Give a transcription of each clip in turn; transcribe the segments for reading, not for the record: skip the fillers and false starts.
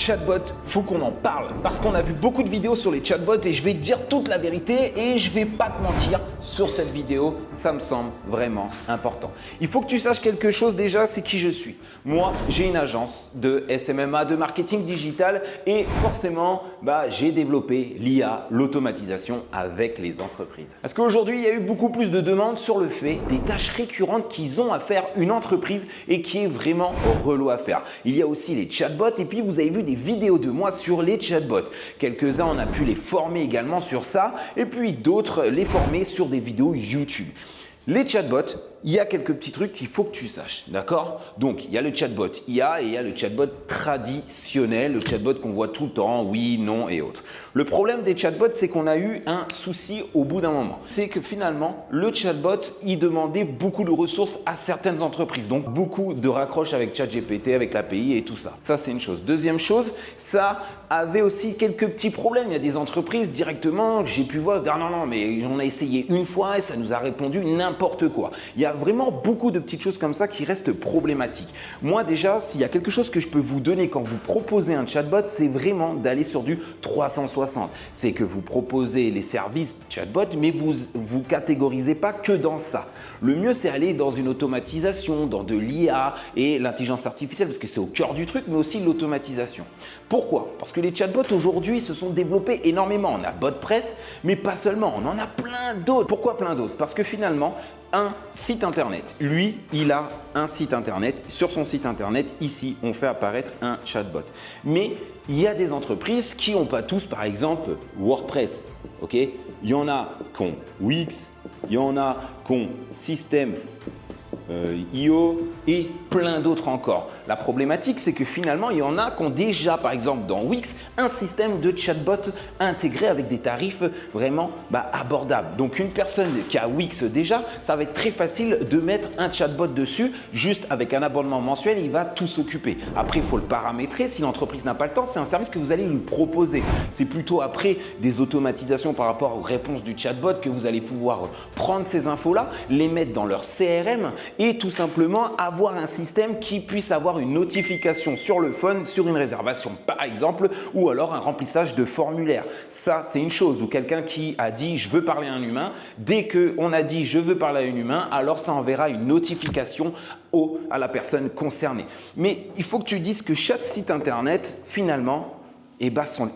chatbot, faut qu'on en parle parce qu'on a vu beaucoup de vidéos sur les chatbots et je vais te dire toute la vérité et je vais pas te mentir, sur cette vidéo, ça me semble vraiment important. Il faut que tu saches quelque chose déjà, c'est qui je suis. Moi, j'ai une agence de SMMA, de marketing digital et forcément, j'ai développé l'IA, l'automatisation avec les entreprises. Parce qu'aujourd'hui, il y a eu beaucoup plus de demandes sur le fait des tâches récurrentes qu'ils ont à faire une entreprise et qui est vraiment relou à faire. Il y a aussi les chatbots et puis vous avez vu des vidéos de moi sur les chatbots. Quelques-uns, on a pu les former également sur ça et puis d'autres les former sur des vidéos YouTube. Les chatbots, il y a quelques petits trucs qu'il faut que tu saches, d'accord? Donc, il y a le chatbot IA et il y a le chatbot traditionnel, le chatbot qu'on voit tout le temps, oui, non et autres. Le problème des chatbots, c'est qu'on a eu un souci au bout d'un moment. C'est que finalement, le chatbot, il demandait beaucoup de ressources à certaines entreprises. Donc, beaucoup de raccroches avec ChatGPT, avec l'API et tout ça. Ça, c'est une chose. Deuxième chose, ça avait aussi quelques petits problèmes. Il y a des entreprises directement que j'ai pu voir se dire non, mais on a essayé une fois et ça nous a répondu n'importe quoi. Il y a vraiment beaucoup de petites choses comme ça qui restent problématiques. Moi déjà, s'il y a quelque chose que je peux vous donner quand vous proposez un chatbot, c'est vraiment d'aller sur du 360. C'est que vous proposez les services chatbot, mais vous catégorisez pas que dans ça. Le mieux, c'est aller dans une automatisation, dans de l'IA et l'intelligence artificielle parce que c'est au cœur du truc, mais aussi l'automatisation. Pourquoi? Parce que les chatbots aujourd'hui se sont développés énormément. On a BotPress, mais pas seulement. On en a plein d'autres. Pourquoi plein d'autres? Parce que finalement, un site internet. Lui, il a un site internet. Sur son site internet, ici, on fait apparaître un chatbot. Mais il y a des entreprises qui n'ont pas tous, par exemple, WordPress. Ok? Il y en a qui ont Wix, il y en a qui ont System IO et plein d'autres encore. La problématique, c'est que finalement, il y en a qui ont déjà, par exemple, dans Wix, un système de chatbot intégré avec des tarifs vraiment abordables. Donc, une personne qui a Wix déjà, ça va être très facile de mettre un chatbot dessus, juste avec un abonnement mensuel, il va tout s'occuper. Après, il faut le paramétrer. Si l'entreprise n'a pas le temps, c'est un service que vous allez lui proposer. C'est plutôt après des automatisations par rapport aux réponses du chatbot que vous allez pouvoir prendre ces infos-là, les mettre dans leur CRM et tout simplement avoir un système qui puisse avoir une notification sur le phone, sur une réservation par exemple, ou alors un remplissage de formulaire. Ça, c'est une chose. Ou quelqu'un qui a dit « je veux parler à un humain », dès qu'on a dit « je veux parler à un humain », alors ça enverra une notification à la personne concernée. Mais il faut que tu dises que chaque site internet, finalement,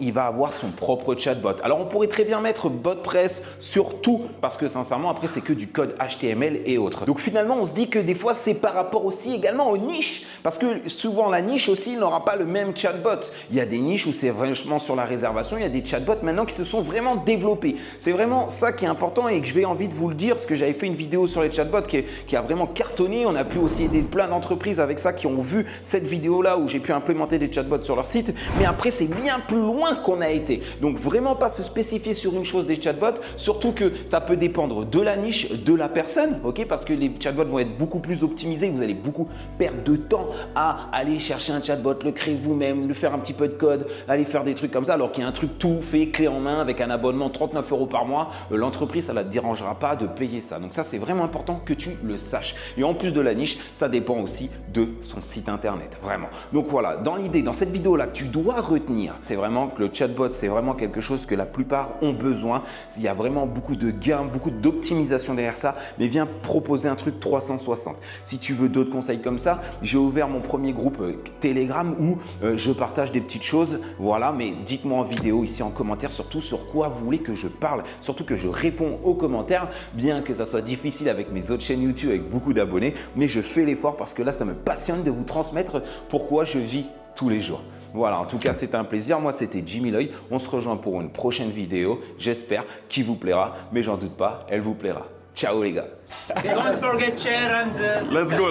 il va avoir son propre chatbot. Alors, on pourrait très bien mettre BotPress sur tout parce que sincèrement, après, c'est que du code HTML et autres. Donc, finalement, on se dit que des fois, c'est par rapport aussi également aux niches parce que souvent, la niche aussi n'aura pas le même chatbot. Il y a des niches où c'est vraiment sur la réservation. Il y a des chatbots maintenant qui se sont vraiment développés. C'est vraiment ça qui est important et que je vais envie de vous le dire parce que j'avais fait une vidéo sur les chatbots qui a vraiment cartonné. On a pu aussi aider plein d'entreprises avec ça qui ont vu cette vidéo-là où j'ai pu implémenter des chatbots sur leur site. Mais après, c'est bien plus loin qu'on a été. Donc vraiment pas se spécifier sur une chose des chatbots, surtout que ça peut dépendre de la niche, de la personne, ok? Parce que les chatbots vont être beaucoup plus optimisés, vous allez beaucoup perdre de temps à aller chercher un chatbot, le créer vous-même, le faire un petit peu de code, aller faire des trucs comme ça, alors qu'il y a un truc tout fait, clé en main, avec un abonnement 39 € par mois, l'entreprise, ça ne la dérangera pas de payer ça. Donc ça, c'est vraiment important que tu le saches. Et en plus de la niche, ça dépend aussi de son site internet, vraiment. Donc voilà, dans l'idée, dans cette vidéo-là, tu dois retenir, c'est vraiment que le chatbot, c'est vraiment quelque chose que la plupart ont besoin. Il y a vraiment beaucoup de gains, beaucoup d'optimisation derrière ça, mais viens proposer un truc 360. Si tu veux d'autres conseils comme ça, j'ai ouvert mon premier groupe Telegram où je partage des petites choses. Voilà, mais dites-moi en vidéo ici en commentaire surtout sur quoi vous voulez que je parle, surtout que je réponds aux commentaires, bien que ça soit difficile avec mes autres chaînes YouTube avec beaucoup d'abonnés, mais je fais l'effort parce que là, ça me passionne de vous transmettre pourquoi je vis tous les jours. Voilà, en tout cas, c'était un plaisir. Moi, c'était Jimmy Loy. On se rejoint pour une prochaine vidéo. J'espère qu'il vous plaira, mais j'en doute pas, elle vous plaira. Ciao les gars. Don't forget share and Let's go.